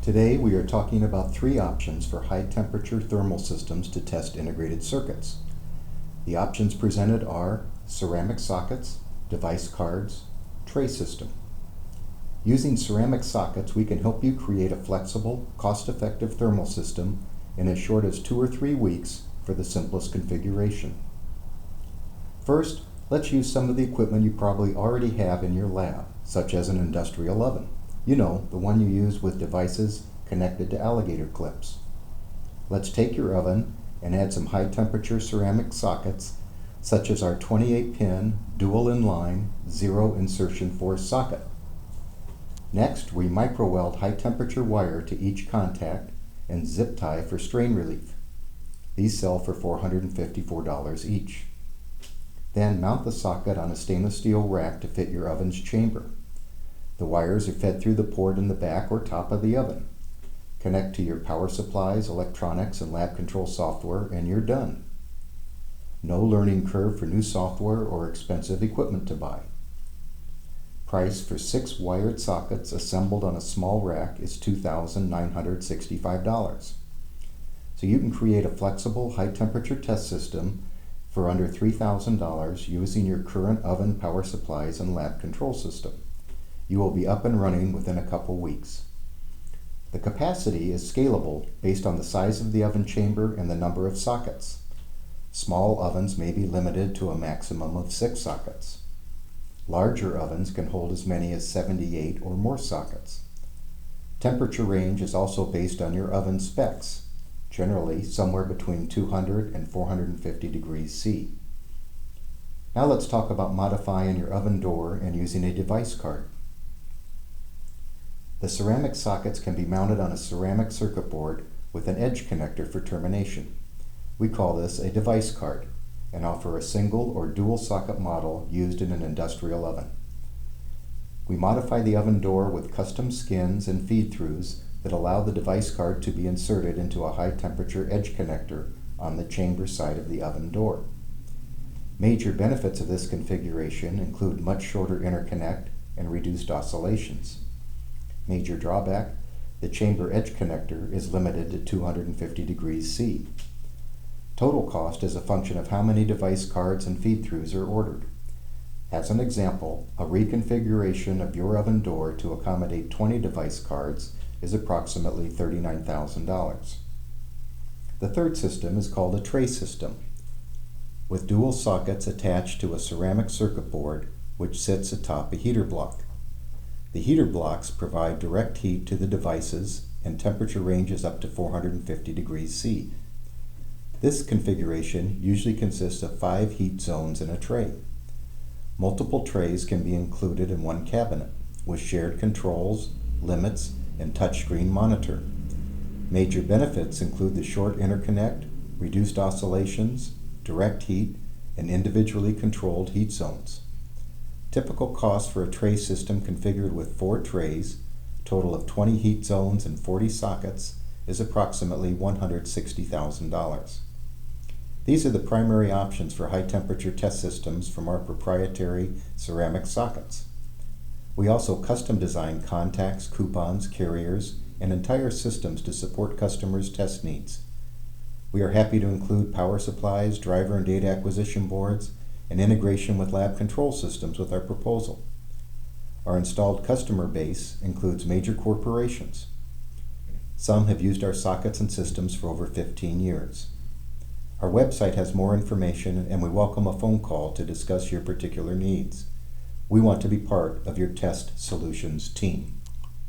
Today we are talking about three options for high-temperature thermal systems to test integrated circuits. The options presented are ceramic sockets, device cards, tray system. Using ceramic sockets, we can help you create a flexible, cost-effective thermal system in as short as 2 or 3 weeks for the simplest configuration. First, let's use some of the equipment you probably already have in your lab, such as an industrial oven. You know, the one you use with devices connected to alligator clips. Let's take your oven and add some high-temperature ceramic sockets, such as our 28-pin dual inline zero insertion force socket. Next, we micro-weld high-temperature wire to each contact and zip tie for strain relief. These sell for $454 each. Then mount the socket on a stainless steel rack to fit your oven's chamber. The wires are fed through the port in the back or top of the oven. Connect to your power supplies, electronics, and lab control software, and you're done. No learning curve for new software or expensive equipment to buy. Price for 6 wired sockets assembled on a small rack is $2,965. So you can create a flexible high-temperature test system for under $3,000 using your current oven, power supplies, and lab control system. You will be up and running within a couple weeks. The capacity is scalable based on the size of the oven chamber and the number of sockets. Small ovens may be limited to a maximum of 6 sockets. Larger ovens can hold as many as 78 or more sockets. Temperature range is also based on your oven specs, generally somewhere between 200 and 450 degrees C. Now let's talk about modifying your oven door and using a device card. The ceramic sockets can be mounted on a ceramic circuit board with an edge connector for termination. We call this a device card and offer a single or dual socket model used in an industrial oven. We modify the oven door with custom skins and feed-throughs that allow the device card to be inserted into a high-temperature edge connector on the chamber side of the oven door. Major benefits of this configuration include much shorter interconnect and reduced oscillations. Major drawback, the chamber edge connector is limited to 250 degrees C. Total cost is a function of how many device cards and feed-throughs are ordered. As an example, a reconfiguration of your oven door to accommodate 20 device cards is approximately $39,000. The third system is called a tray system, with dual sockets attached to a ceramic circuit board which sits atop a heater block. The heater blocks provide direct heat to the devices and temperature ranges up to 450 degrees C. This configuration usually consists of 5 heat zones in a tray. Multiple trays can be included in one cabinet with shared controls, limits, and touchscreen monitor. Major benefits include the short interconnect, reduced oscillations, direct heat, and individually controlled heat zones. Typical cost for a tray system configured with 4 trays, total of 20 heat zones and 40 sockets, is approximately $160,000. These are the primary options for high-temperature test systems from our proprietary ceramic sockets. We also custom design contacts, coupons, carriers, and entire systems to support customers' test needs. We are happy to include power supplies, driver and data acquisition boards, and integration with lab control systems with our proposal. Our installed customer base includes major corporations. Some have used our sockets and systems for over 15 years. Our website has more information, and we welcome a phone call to discuss your particular needs. We want to be part of your test solutions team.